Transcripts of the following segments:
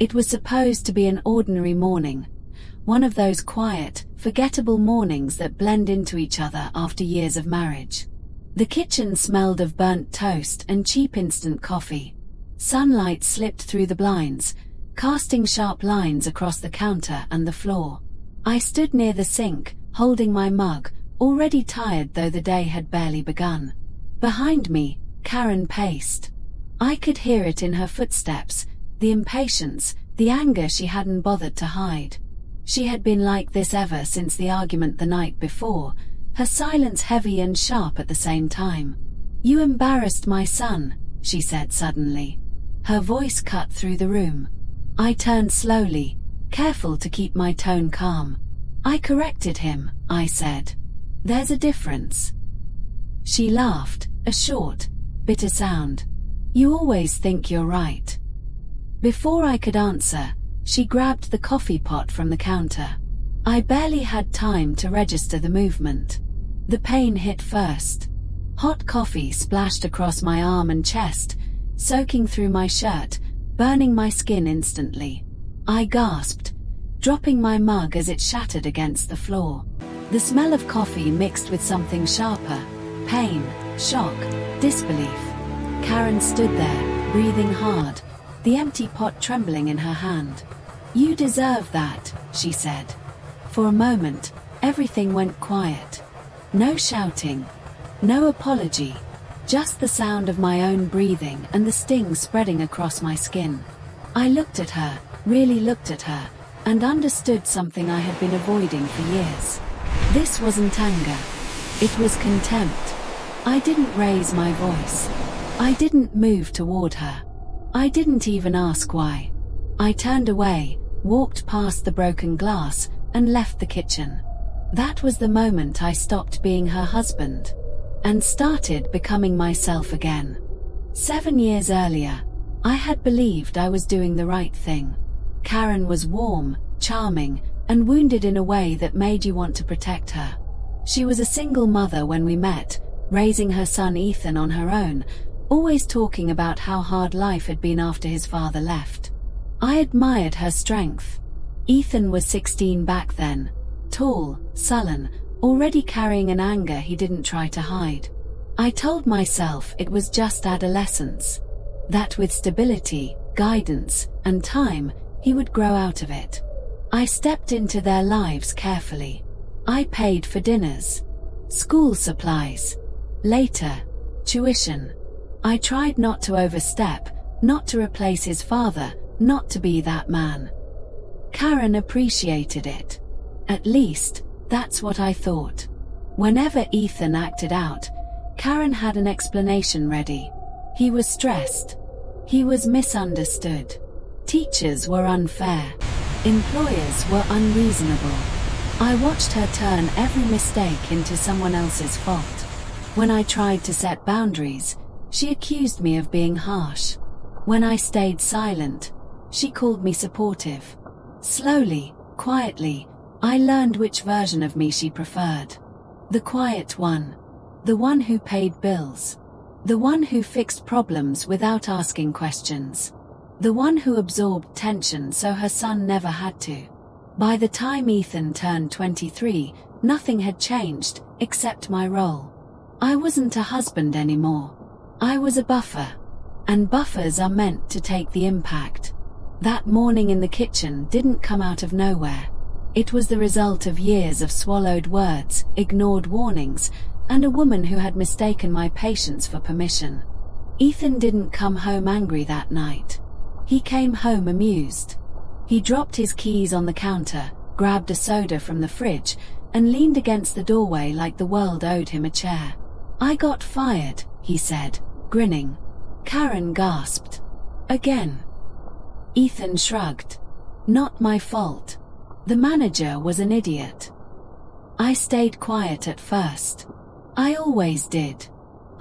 It was supposed to be an ordinary morning, one of those quiet, forgettable mornings that blend into each other after years of marriage. The kitchen smelled of burnt toast and cheap instant coffee. Sunlight slipped through the blinds, casting sharp lines across the counter and the floor. I stood near the sink, holding my mug, already tired though the day had barely begun. Behind me, Karen paced. I could hear it in her footsteps, the impatience, the anger she hadn't bothered to hide. She had been like this ever since the argument the night before, her silence heavy and sharp at the same time. "You embarrassed my son," she said suddenly. Her voice cut through the room. I turned slowly, careful to keep my tone calm. "I corrected him," I said. "There's a difference." She laughed, a short, bitter sound. "You always think you're right." Before I could answer, she grabbed the coffee pot from the counter. I barely had time to register the movement. The pain hit first. Hot coffee splashed across my arm and chest, soaking through my shirt, burning my skin instantly. I gasped, dropping my mug as it shattered against the floor. The smell of coffee mixed with something sharper, pain, shock, disbelief. Karen stood there, breathing hard, the empty pot trembling in her hand. "You deserve that," she said. For a moment, everything went quiet. No shouting, no apology, just the sound of my own breathing and the sting spreading across my skin. I looked at her, really looked at her, and understood something I had been avoiding for years. This wasn't anger. It was contempt. I didn't raise my voice. I didn't move toward her. I didn't even ask why. I turned away, walked past the broken glass, and left the kitchen. That was the moment I stopped being her husband and started becoming myself again. 7 years earlier, I had believed I was doing the right thing. Karen was warm, charming, and wounded in a way that made you want to protect her. She was a single mother when we met, raising her son Ethan on her own, always talking about how hard life had been after his father left. I admired her strength. Ethan was 16 back then, tall, sullen, already carrying an anger he didn't try to hide. I told myself it was just adolescence, that with stability, guidance, and time, he would grow out of it. I stepped into their lives carefully. I paid for dinners, school supplies, later, tuition. I tried not to overstep, not to replace his father, not to be that man. Karen appreciated it. At least, that's what I thought. Whenever Ethan acted out, Karen had an explanation ready. He was stressed. He was misunderstood. Teachers were unfair. Employers were unreasonable. I watched her turn every mistake into someone else's fault. When I tried to set boundaries, she accused me of being harsh. When I stayed silent, she called me supportive. Slowly, quietly, I learned which version of me she preferred. The quiet one. The one who paid bills. The one who fixed problems without asking questions. The one who absorbed tension so her son never had to. By the time Ethan turned 23, nothing had changed, except my role. I wasn't a husband anymore. I was a buffer. And buffers are meant to take the impact. That morning in the kitchen didn't come out of nowhere. It was the result of years of swallowed words, ignored warnings, and a woman who had mistaken my patience for permission. Ethan didn't come home angry that night. He came home amused. He dropped his keys on the counter, grabbed a soda from the fridge, and leaned against the doorway like the world owed him a chair. "I got fired," he said, grinning. Karen gasped. "Again?" Ethan shrugged. "Not my fault. The manager was an idiot." I stayed quiet at first. I always did.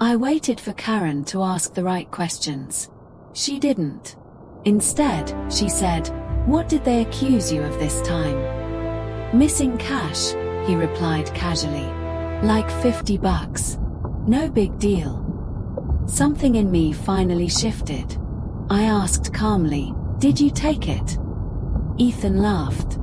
I waited for Karen to ask the right questions. She didn't. Instead, she said, "What did they accuse you of this time?" "Missing cash," he replied casually. "Like $50. No big deal." Something in me finally shifted. I asked calmly, Did you take it? Ethan laughed.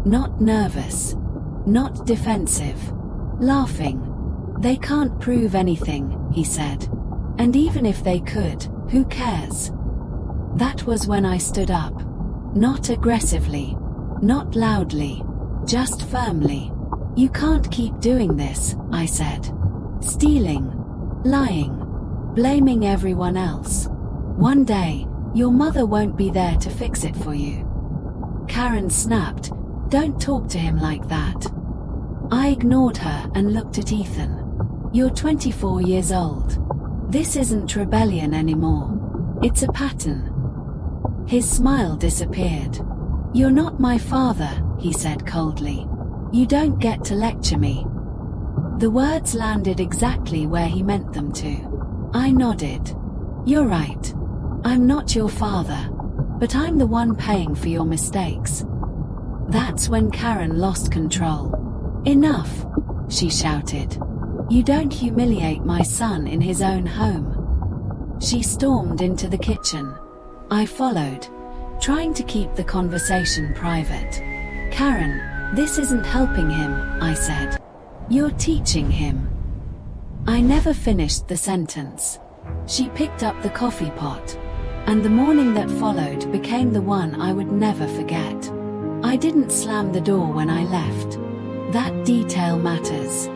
Not nervous. Not defensive. Laughing. They can't prove anything, he said. And even if they could, who cares? That was when I stood up. Not aggressively. Not loudly. Just firmly. You can't keep doing this, I said. Stealing. Lying. Blaming everyone else. One day, your mother won't be there to fix it for you. Karen snapped. Don't talk to him like that. I ignored her and looked at Ethan. You're 24 years old. This isn't rebellion anymore. It's a pattern. His smile disappeared. You're not my father, he said coldly. You don't get to lecture me. The words landed exactly where he meant them to. I nodded. You're right. I'm not your father. But I'm the one paying for your mistakes. That's when Karen lost control. Enough, she shouted. You don't humiliate my son in his own home. She stormed into the kitchen. I followed, trying to keep the conversation private. Karen, this isn't helping him, I said. You're teaching him. I never finished the sentence. She picked up the coffee pot, and the morning that followed became the one I would never forget. I didn't slam the door when I left. That detail matters.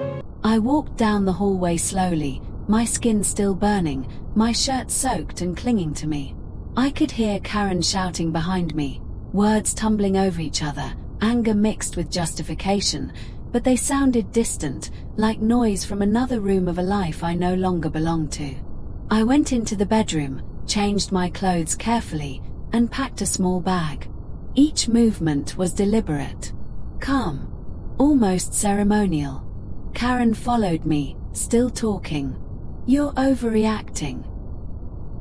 I walked down the hallway slowly, my skin still burning, my shirt soaked and clinging to me. I could hear Karen shouting behind me, words tumbling over each other, anger mixed with justification, but they sounded distant, like noise from another room of a life I no longer belonged to. I went into the bedroom, changed my clothes carefully, and packed a small bag. Each movement was deliberate, calm, almost ceremonial. Karen followed me, still talking. You're overreacting.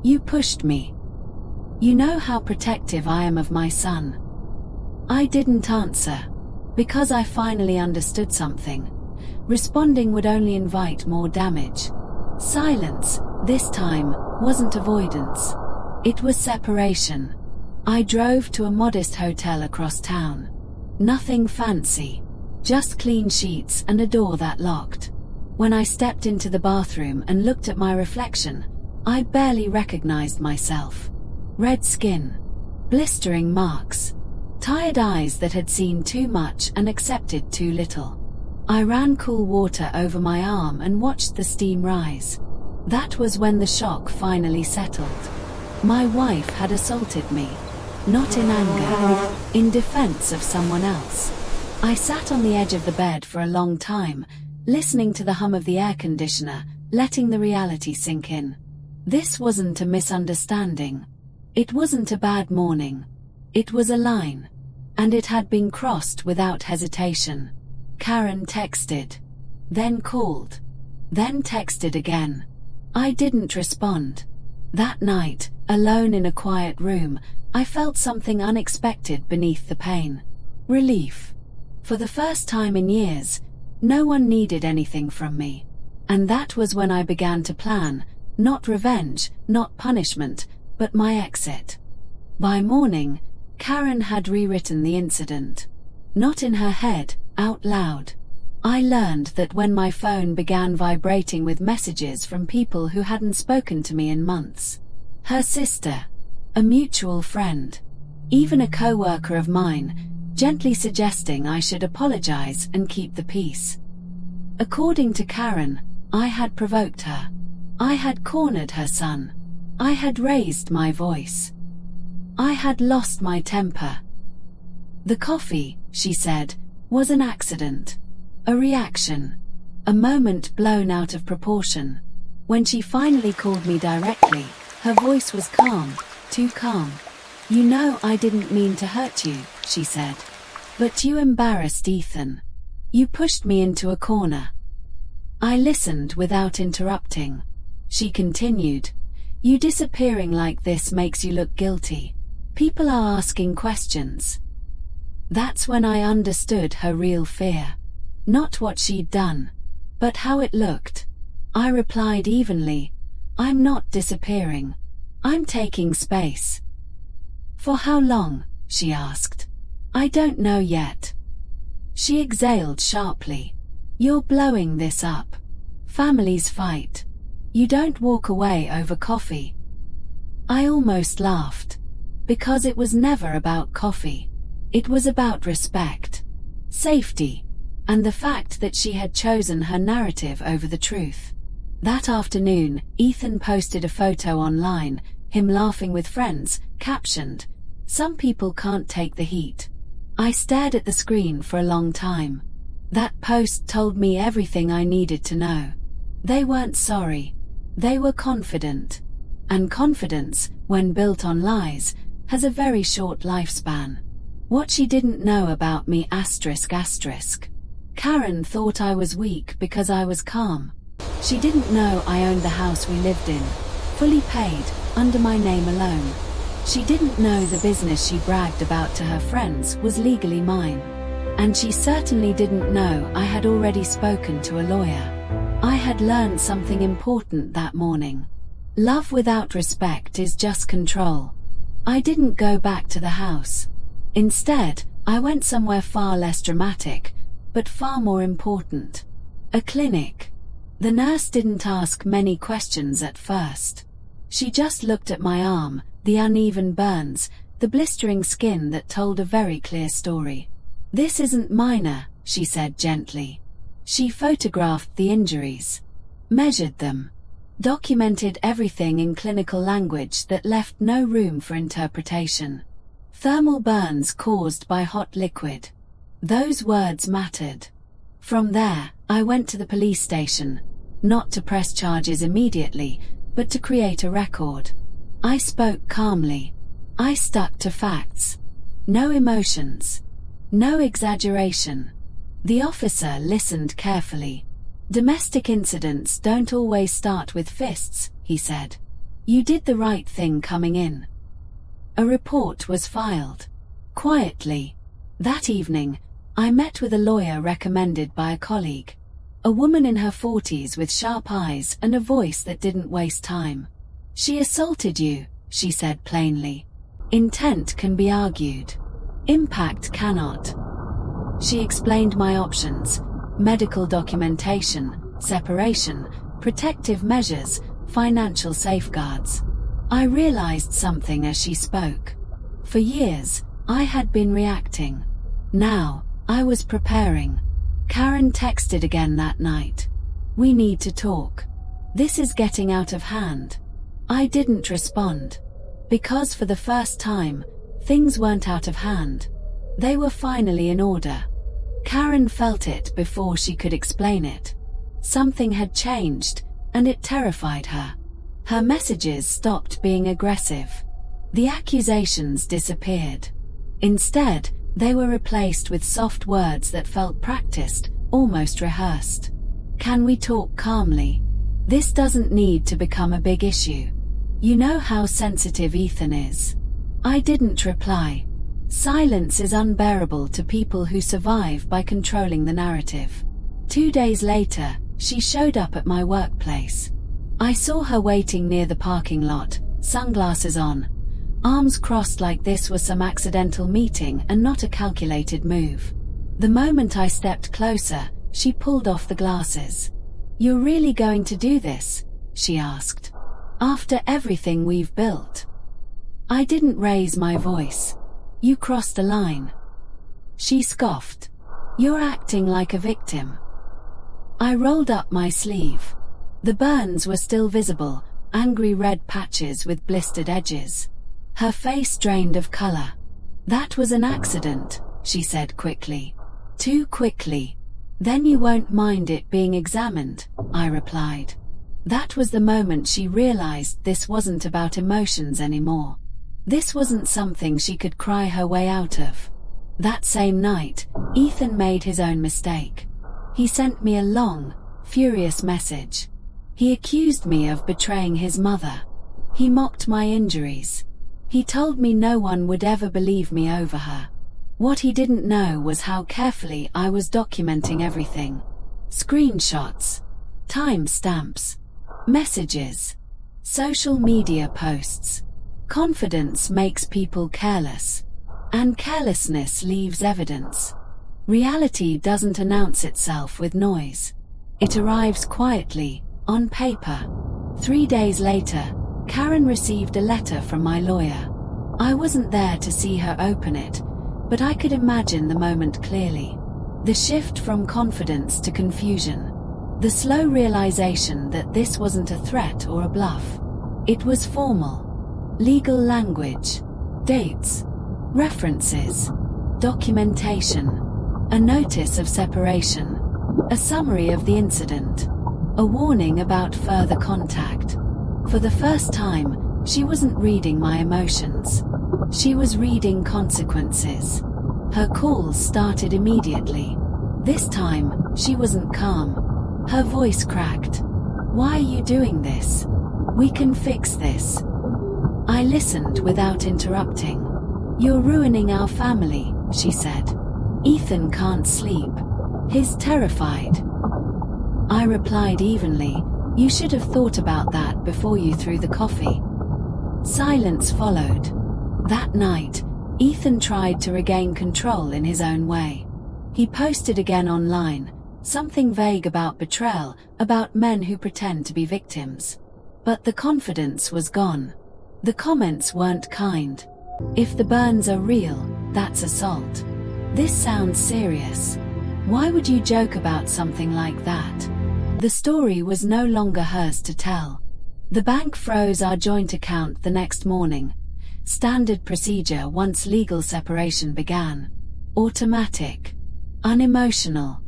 You pushed me. You know how protective I am of my son. I didn't answer, because I finally understood something. Responding would only invite more damage. Silence, this time, wasn't avoidance. It was separation. I drove to a modest hotel across town. Nothing fancy. Just clean sheets and a door that locked. When I stepped into the bathroom and looked at my reflection, I barely recognized myself. Red skin. Blistering marks. Tired eyes that had seen too much and accepted too little. I ran cool water over my arm and watched the steam rise. That was when the shock finally settled. My wife had assaulted me. Not in anger. In defense of someone else. I sat on the edge of the bed for a long time, listening to the hum of the air conditioner, letting the reality sink in. This wasn't a misunderstanding. It wasn't a bad morning. It was a line. And it had been crossed without hesitation. Karen texted. Then called. Then texted again. I didn't respond. That night, alone in a quiet room, I felt something unexpected beneath the pain. Relief. For the first time in years, no one needed anything from me. And that was when I began to plan, not revenge, not punishment, but my exit. By morning, Karen had rewritten the incident. Not in her head, out loud. I learned that when my phone began vibrating with messages from people who hadn't spoken to me in months. Her sister, a mutual friend, even a co-worker of mine, gently suggesting I should apologize and keep the peace. According to Karen, I had provoked her. I had cornered her son. I had raised my voice. I had lost my temper. The coffee, she said, was an accident. A reaction. A moment blown out of proportion. When she finally called me directly, her voice was calm, too calm. You know I didn't mean to hurt you, she said. But you embarrassed Ethan. You pushed me into a corner. I listened without interrupting. She continued. You disappearing like this makes you look guilty. People are asking questions. That's when I understood her real fear. Not what she'd done, but how it looked. I replied evenly. I'm not disappearing. I'm taking space. For how long? She asked. I don't know yet. She exhaled sharply. You're blowing this up. Families fight. You don't walk away over coffee. I almost laughed. Because it was never about coffee. It was about respect, safety, and the fact that she had chosen her narrative over the truth. That afternoon, Ethan posted a photo online, him laughing with friends, captioned, "Some people can't take the heat." I stared at the screen for a long time. That post told me everything I needed to know. They weren't sorry. They were confident. And confidence, when built on lies, has a very short lifespan. What she didn't know about me ***. Karen thought I was weak because I was calm. She didn't know I owned the house we lived in, fully paid, under my name alone. She didn't know the business she bragged about to her friends was legally mine. And she certainly didn't know I had already spoken to a lawyer. I had learned something important that morning. Love without respect is just control. I didn't go back to the house. Instead, I went somewhere far less dramatic, but far more important. A clinic. The nurse didn't ask many questions at first. She just looked at my arm, the uneven burns, the blistering skin that told a very clear story. This isn't minor, she said gently. She photographed the injuries, measured them, documented everything in clinical language that left no room for interpretation. Thermal burns caused by hot liquid. Those words mattered. From there, I went to the police station, not to press charges immediately, but to create a record. I spoke calmly. I stuck to facts. No emotions. No exaggeration. The officer listened carefully. Domestic incidents don't always start with fists, he said. You did the right thing coming in. A report was filed. Quietly. That evening, I met with a lawyer recommended by a colleague. A woman in her 40s with sharp eyes and a voice that didn't waste time. She assaulted you, she said plainly. Intent can be argued. Impact cannot. She explained my options: medical documentation, separation, protective measures, financial safeguards. I realized something as she spoke. For years, I had been reacting. Now, I was preparing. Karen texted again that night. We need to talk. This is getting out of hand. I didn't respond. Because for the first time, things weren't out of hand. They were finally in order. Karen felt it before she could explain it. Something had changed, and it terrified her. Her messages stopped being aggressive. The accusations disappeared. Instead, they were replaced with soft words that felt practiced, almost rehearsed. Can we talk calmly? This doesn't need to become a big issue. You know how sensitive Ethan is. I didn't reply. Silence is unbearable to people who survive by controlling the narrative. 2 days later, she showed up at my workplace. I saw her waiting near the parking lot, sunglasses on, arms crossed like this was some accidental meeting and not a calculated move. The moment I stepped closer, she pulled off the glasses. You're really going to do this? She asked. After everything we've built? I didn't raise my voice. You crossed a line. She scoffed. You're acting like a victim. I rolled up my sleeve. The burns were still visible, angry red patches with blistered edges. Her face drained of color. That was an accident, she said quickly. Too quickly. Then you won't mind it being examined, I replied. That was the moment she realized this wasn't about emotions anymore. This wasn't something she could cry her way out of. That same night, Ethan made his own mistake. He sent me a long, furious message. He accused me of betraying his mother. He mocked my injuries. He told me no one would ever believe me over her. What he didn't know was how carefully I was documenting everything. Screenshots, timestamps, messages, social media posts, Confidence makes people careless, and carelessness leaves evidence. Reality doesn't announce itself with noise. It arrives quietly, on paper. 3 days later, Karen received a letter from my lawyer. I wasn't there to see her open it, but I could imagine the moment clearly. The shift from confidence to confusion. The slow realization that this wasn't a threat or a bluff. It was formal. Legal language. Dates. References. Documentation. A notice of separation. A summary of the incident. A warning about further contact. For the first time, she wasn't reading my emotions. She was reading consequences. Her calls started immediately. This time, she wasn't calm. Her voice cracked. "Why are you doing this? We can fix this." I listened without interrupting. "You're ruining our family," she said. "Ethan can't sleep. He's terrified." I replied evenly, "You should have thought about that before you threw the coffee." Silence followed. That night, Ethan tried to regain control in his own way. He posted again online, something vague about betrayal, about men who pretend to be victims. But the confidence was gone. The comments weren't kind. "If the burns are real, that's assault. This sounds serious. Why would you joke about something like that?" The story was no longer hers to tell. The bank froze our joint account the next morning. Standard procedure once legal separation began. Automatic. Unemotional.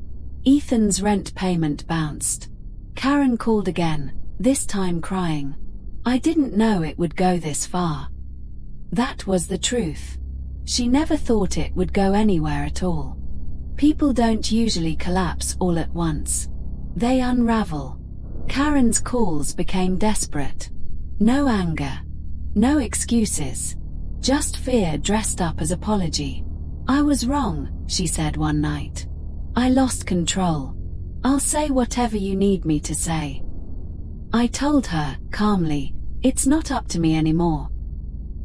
Ethan's rent payment bounced. Karen called again, this time crying. I didn't know it would go this far. That was the truth. She never thought it would go anywhere at all. People don't usually collapse all at once. They unravel. Karen's calls became desperate. No anger. No excuses. Just fear dressed up as apology. "I was wrong," she said one night. "I lost control. I'll say whatever you need me to say." I told her, calmly, "It's not up to me anymore."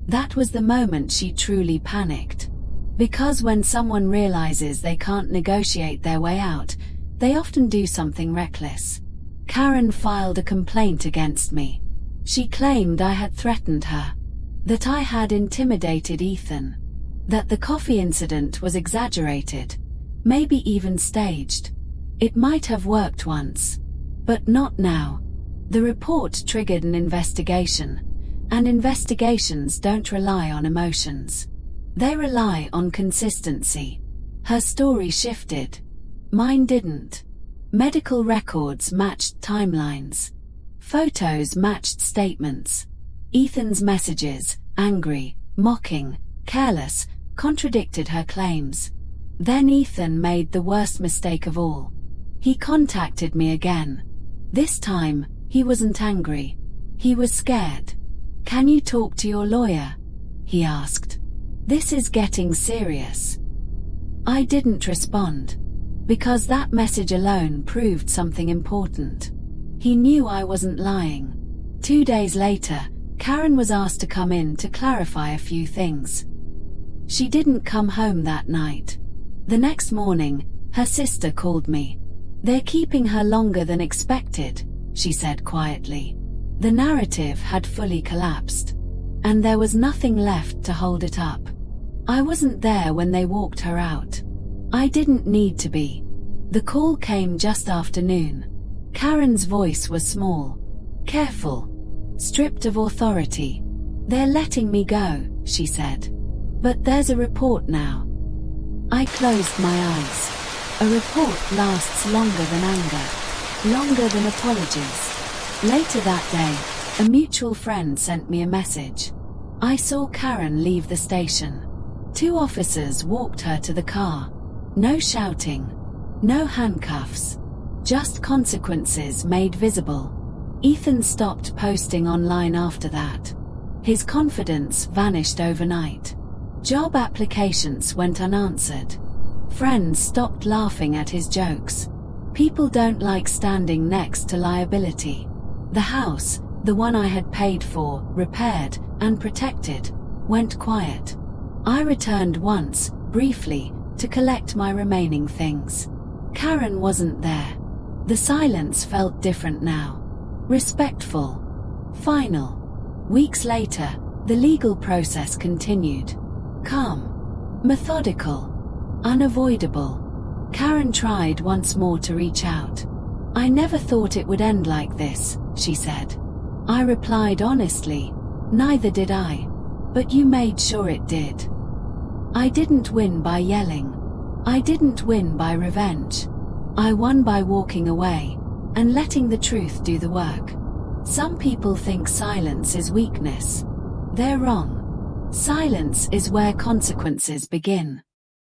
That was the moment she truly panicked. Because when someone realizes they can't negotiate their way out, they often do something reckless. Karen filed a complaint against me. She claimed I had threatened her, that I had intimidated Ethan, that the coffee incident was exaggerated, maybe even staged. It might have worked once, but not now. The report triggered an investigation, and investigations don't rely on emotions. They rely on consistency. Her story shifted. Mine didn't. Medical records matched timelines. Photos matched statements. Ethan's messages, angry, mocking, careless, contradicted her claims. Then Ethan made the worst mistake of all. He contacted me again. This time, he wasn't angry. He was scared. "Can you talk to your lawyer?" he asked. "This is getting serious." I didn't respond, because that message alone proved something important. He knew I wasn't lying. 2 days later, Karen was asked to come in to clarify a few things. She didn't come home that night. The next morning, her sister called me. "They're keeping her longer than expected," she said quietly. The narrative had fully collapsed, and there was nothing left to hold it up. I wasn't there when they walked her out. I didn't need to be. The call came just after noon. Karen's voice was small, careful, stripped of authority. "They're letting me go," she said. "But there's a report now." I closed my eyes. A report lasts longer than anger, longer than apologies. Later that day, a mutual friend sent me a message. I saw Karen leave the station. 2 officers walked her to the car. No shouting, no handcuffs, just consequences made visible. Ethan stopped posting online after that. His confidence vanished overnight. Job applications went unanswered. Friends stopped laughing at his jokes. People don't like standing next to liability. The house, the one I had paid for, repaired, and protected, went quiet. I returned once, briefly, to collect my remaining things. Karen wasn't there. The silence felt different now. Respectful. Final. Weeks later, the legal process continued. Calm. Methodical. Unavoidable. Karen tried once more to reach out. "I never thought it would end like this," she said. I replied honestly, "Neither did I. But you made sure it did." I didn't win by yelling. I didn't win by revenge. I won by walking away and letting the truth do the work. Some people think silence is weakness. They're wrong. Silence is where consequences begin.